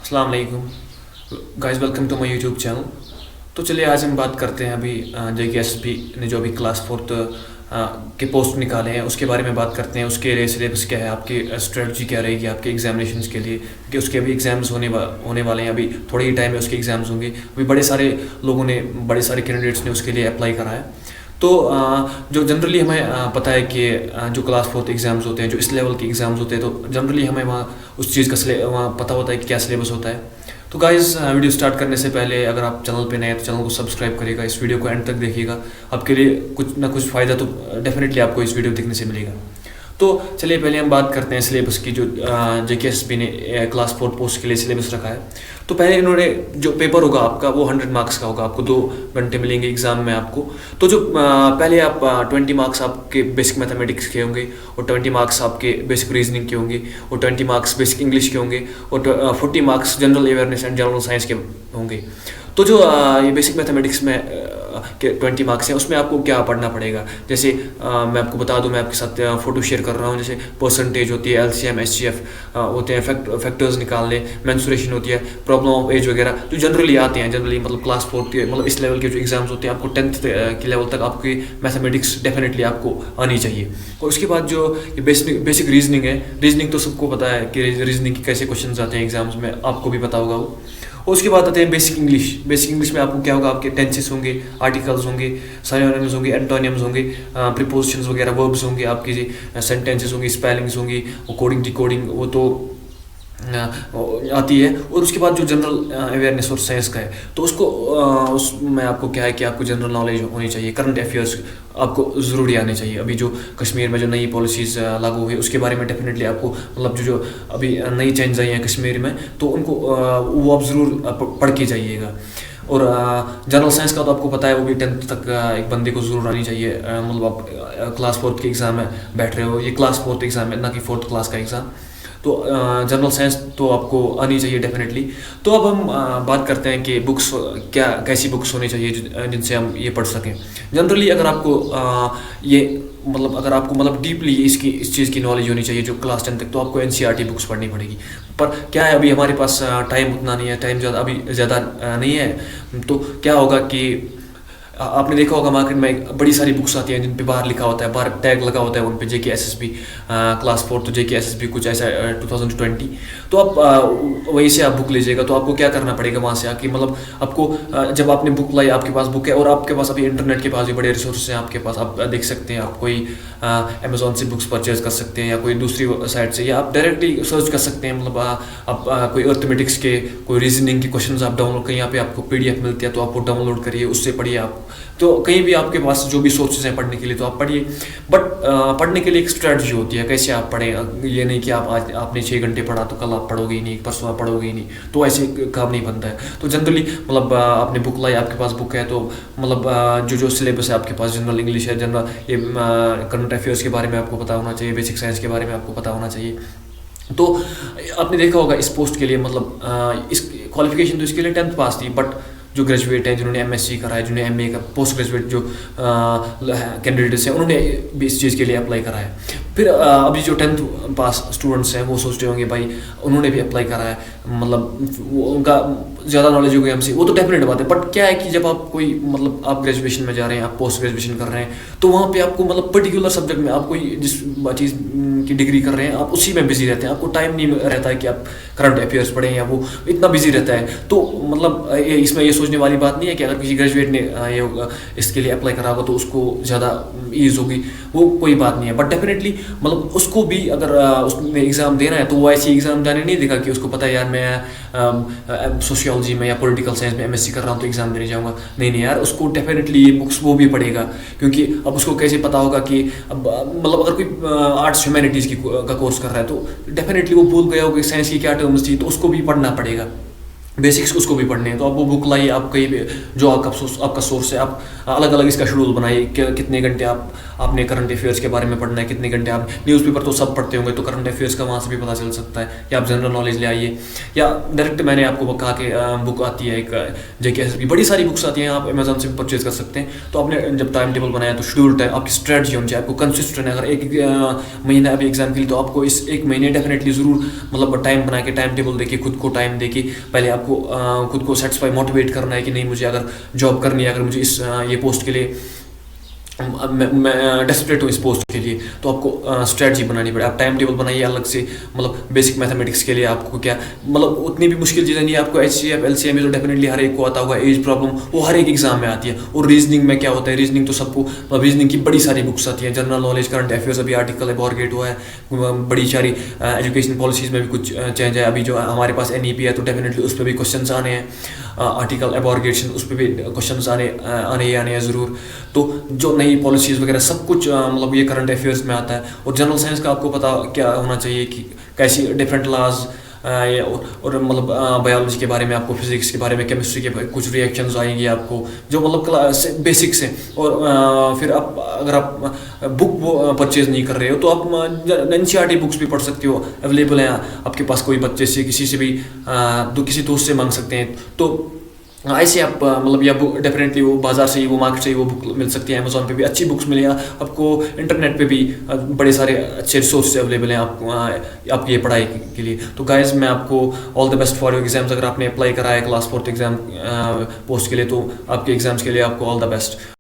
अस्सलाम वालेकुम guys, welcome to my YouTube channel. तो चलिए आज हम बात करते हैं अभी JKSP ने जो अभी क्लास फोर्थ के पोस्ट निकाले हैं उसके बारे में बात करते हैं। उसके लिए सिलेबस क्या है, आपकी स्ट्रेटजी क्या रहेगी आपके एग्जामिनेशंस के लिए, क्योंकि उसके अभी एग्जाम्स होने वाले हैं। अभी थोड़े ही टाइम में उसके एग्जाम्स होंगे। अभी बड़े सारे लोगों ने, बड़े सारे कैंडिडेट्स ने उसके लिए अप्लाई करा है। तो जो जनरली हमें पता है कि जो क्लास फोर्थ एग्ज़ाम्स होते हैं, जो इस लेवल के एग्ज़ाम्स होते हैं, तो जनरली हमें वहाँ उस चीज़ का वहाँ पता होता है कि क्या सिलेबस होता है। तो गाइस, वीडियो स्टार्ट करने से पहले अगर आप चैनल पे नए हैं तो चैनल को सब्सक्राइब करिएगा, इस वीडियो को एंड तक देखिएगा। आपके लिए कुछ ना कुछ फ़ायदा तो डेफिनेटली आपको इस वीडियो देखने से मिलेगा। तो चलिए पहले हम बात करते हैं सिलेबस की। जो JKSP ने क्लास फोर्थ पोस्ट के लिए सिलेबस रखा है, तो पहले इन्होंने जो पेपर होगा आपका वो 100 मार्क्स का होगा। आपको 2 घंटे मिलेंगे एग्ज़ाम में आपको। तो जो पहले आप 20 मार्क्स आपके बेसिक मैथमेटिक्स के होंगे, और 20 मार्क्स आपके बेसिक रीजनिंग के होंगे, और 20 मार्क्स बेसिक इंग्लिश के होंगे, और 40 marks general awareness and general science के होंगे। तो जो ये बेसिक मैथमेटिक्स में के 20 मार्क्स हैं, उसमें आपको क्या पढ़ना पड़ेगा। जैसे मैं आपको बता दूं, मैं आपके साथ फ़ोटो शेयर कर रहा हूं। जैसे परसेंटेज होती है, LCM SGF होते हैं, फैक्टर्स निकालने, मेंसुरेशन होती है, प्रॉब्लम ऑफ एज वगैरह, जो जनरली आते हैं। जनरली मतलब क्लास फोर्थ के, मतलब इस लेवल के जो एग्जाम्स होते हैं, आपको 10th के लेवल तक आपकी मैथमेटिक्स डेफिनेटली आपको आनी चाहिए। और उसके बाद जो ये बेसिक रीजनिंग है, रीजनिंग तो सबको पता है कि रीजनिंग के कैसे क्वेश्चन आते हैं एग्जाम्स में, आपको भी पता होगा वो। और उसके बाद आते हैं बेसिक इंग्लिश। बेसिक इंग्लिश में आपको क्या होगा, आपके टेंसेस होंगे, आर्टिकल्स होंगे, सिनोनिम्स होंगे, एंटोनिम्स होंगे, प्रीपोजिशंस वगैरह, वर्ब्स होंगे, आपकी सेंटेंसेस होंगी, स्पेलिंग्स होंगी, कोडिंग डिकोडिंग वो तो आती है। और उसके बाद जो जनरल अवेयरनेस और साइंस का है, तो उसमें आपको क्या है कि आपको जनरल नॉलेज होनी चाहिए। करंट अफेयर्स आपको ज़रूरी आने चाहिए। अभी जो कश्मीर में जो नई पॉलिसीज़ लागू हुई उसके बारे में डेफिनेटली आपको, मतलब जो अभी नई चेंज आई हैं कश्मीर में, तो उनको वो आप ज़रूर पढ़ के जाइएगा। और जनरल साइंस का तो आपको पता है, वो भी 10th तक एक बंदे को ज़रूर आनी चाहिए। मतलब आप क्लास फोर्थ के एग्ज़ाम में बैठ रहे हो, ये क्लास फोर्थ एग्ज़ाम है, ना कि फोर्थ क्लास का एग्ज़ाम। तो जनरल साइंस तो आपको आनी चाहिए डेफिनेटली। तो अब हम बात करते हैं कि बुक्स कैसी बुक्स होनी चाहिए जिनसे हम ये पढ़ सकें। जनरली अगर आपको ये अगर आपको डीपली इस चीज़ की नॉलेज होनी चाहिए जो क्लास 10 तक, तो आपको NCERT बुक्स पढ़नी पड़ेगी। पर क्या है, अभी हमारे पास टाइम उतना नहीं है, टाइम ज़्यादा नहीं है। तो क्या होगा कि आपने देखा होगा मार्केट में बड़ी सारी बुक्स आती हैं जिन पे बाहर लिखा होता है, बाहर टैग लगा होता है उन पे JKSSB क्लास फोर्थ, तो JKSSB कुछ ऐसा 2020। तो आप वहीं से आप बुक लीजिएगा। तो आपको क्या करना पड़ेगा, वहाँ से आके आपको जब आपने बुक लाई, आपके पास बुक है और आपके पास अभी इंटरनेट के पास भी बड़े रिसोर्स हैं आपके पास, आप देख सकते हैं। आप कोई अमेजोन से बुक्स परचेज कर सकते हैं, या कोई दूसरी साइट से, या आप डायरेक्टली सर्च कर सकते हैं। आप कोई अर्थमेटिक्स के, कोई रीजनिंग के क्वेश्चन आप डाउनलोड करिए, यहाँ पे आपको PDF मिलती है, तो आप वो डाउनलोड करिए, उससे पढ़िए आप। तो कहीं भी आपके पास जो भी सोर्सेज हैं पढ़ने के लिए, तो आप पढ़िए। बट पढ़ने के लिए एक स्ट्रेटजी होती है, कैसे आप पढ़ें। ये नहीं कि आपने 6 घंटे पढ़ा तो कल आप पढ़ोगे ही नहीं, परसों आप पढ़ोगे ही नहीं, तो ऐसे काम नहीं बनता है। तो जनरली आपने बुक लाई, आपके पास बुक है, तो जो सिलेबस है आपके पास, जनरल इंग्लिश है, जनरल ये करंट अफेयर्स के बारे में आपको पता होना चाहिए, बेसिक साइंस के बारे में आपको पता होना चाहिए। तो आपने देखा होगा इस पोस्ट के लिए, इस क्वालिफिकेशन तो इसके लिए 10th पास थी। बट जो ग्रेजुएट हैं, जिन्होंने MSc करा है, जिन्होंने MA का, पोस्ट ग्रेजुएट जो कैंडिडेट्स हैं, उन्होंने भी इस चीज़ के लिए अप्लाई करा है। फिर अभी जो 10th पास स्टूडेंट्स हैं वो सोचते होंगे भाई उन्होंने भी अप्लाई करा है, उनका ज़्यादा नॉलेज हो गई हमसे, वो तो डेफिनेट बात है। बट क्या है कि जब आप कोई आप ग्रेजुएशन में जा रहे हैं, आप पोस्ट ग्रेजुएशन कर रहे हैं, तो वहाँ पे आपको पर्टिकुलर सब्जेक्ट में आप कोई जिस चीज़ की डिग्री कर रहे हैं, आप उसी में बिजी रहते हैं। आपको टाइम नहीं रहता है कि आप करंट अफेयर्स पढ़ें, या वो इतना बिजी रहता है। तो इसमें ये सोचने वाली बात नहीं है कि अगर किसी ग्रेजुएट ने इसके लिए अप्लाई करा होगा तो उसको ज़्यादा ईज होगी, वो कोई बात नहीं है। बट डेफिनेटली उसको भी अगर उसने एग्ज़ाम देना है, तो वो ऐसी एग्ज़ाम जाने नहीं देगा कि उसको पता है यार मैं सोशियोलॉजी में या पॉलिटिकल साइंस में MSc कर रहा हूँ तो एग्ज़ाम देने जाऊँगा। नहीं यार, उसको डेफिनेटली ये बुक्स वो भी पढ़ेगा, क्योंकि अब उसको कैसे पता होगा कि अगर कोई आर्ट्स ह्यूमैनिटीज़ का कोर्स कर रहा है, तो डेफिनेटली वो भूल गया होगा साइंस की क्या टर्म्स थी, तो उसको भी पढ़ना पड़ेगा। बेसिक्स उसको भी पढ़ने हैं, तो आप वो बुक लाइए, आप कहीं भी जो आपका सोर्स है, आप अलग अलग इसका शेड्यूल बनाइए कि कितने घंटे आपने करंट अफेयर्स के बारे में पढ़ना है, कितने घंटे आप न्यूज़पेपर तो सब पढ़ते होंगे, तो करंट अफेयर्स का वहाँ से भी पता चल सकता है, या आप जनरल नॉलेज ले आइए, या डायरेक्ट मैंने आपको कहा कि बुक आती है एक JKSSB, बड़ी सारी बुक्स आती हैं, आप अमेजोन से भी परचेज कर सकते हैं। तो आपने जब टाइम टेबल बनाया तो शेड्यूल टाइम आपकी स्ट्रेटजी होनी चाहिए, आपको कंसिस्टेंट है। अगर एक महीना अभी एग्जाम के लिए, तो आपको इस एक महीने डेफिनेटली ज़रूर मतलब टाइम बना के टाइम टेबल देखिए, खुद को टाइम देखिए, पहले आपको खुद को सेटिस्फाई मोटिवेट करना है कि नहीं, मुझे अगर जॉब करनी है, अगर मुझे इस ये पोस्ट के लिए मैं डेस्परेट हूँ इस पोस्ट के लिए, तो आपको स्ट्रेटजी बनानी पड़े। आप टाइम टेबल बनाइए अलग से, मतलब बेसिक मैथमेटिक्स के लिए आपको क्या, मतलब उतनी भी मुश्किल चीज़ें नहीं है, आपको HCF LCM में तो डेफिनेटली हर एक को आता होगा, एज प्रॉब्लम वो हर एक एग्जाम में आती है। और रीजनिंग में क्या होता है, रीजनिंग तो सबको, मतलब रीजनिंग की बड़ी सारी बुक्स आती हैं, जनरल नॉलेज, करंट अफेयर्स, अभी आर्टिकल एबॉर्गेट हुआ है, बड़ी सारी एजुकेशन पॉलिसीज़ में भी कुछ चेंज है, अभी जो हमारे पास NEP है, तो डेफिनेटली उस पर भी क्वेश्चन आने हैं, आर्टिकल एबॉर्गेशन उस पर भी क्वेश्चन आने ही आने हैं ज़रूर। तो जो नई पॉलिसीज़ वगैरह सब कुछ मतलब ये करंट अफेयर्स में आता है। और जनरल साइंस का आपको पता क्या होना चाहिए कि कैसी डिफरेंट लाज, और मतलब बायोलॉजी के बारे में, आपको फिजिक्स के बारे में, केमिस्ट्री के कुछ रिएक्शंस आएंगे आपको, जो मतलब क्लास बेसिक्स हैं। और फिर आप अगर आप बुक परचेज नहीं कर रहे हो, तो आप NCERT बुक्स भी पढ़ सकते हो, अवेलेबल हैं आपके पास, कोई बच्चे से, किसी से भी, किसी दोस्त से मांग सकते हैं। तो ऐसे आप मतलब या बुक डेफिनेटली वो बाजार से ही, वो मार्केट से ही वो बुक मिल सकती है, अमेजोन पे भी अच्छी बुक्स मिलेगा आपको, इंटरनेट पे भी बड़े सारे अच्छे रिसोर्स अवेलेबल हैं आपकी ये पढ़ाई के लिए। तो गाइज मैं आपको all the best for your exams. अगर आपने अप्लाई करा है क्लास 4th एग्जाम पोस्ट के लिए, तो आपके एग्जाम्स के लिए आपको ऑल द बेस्ट।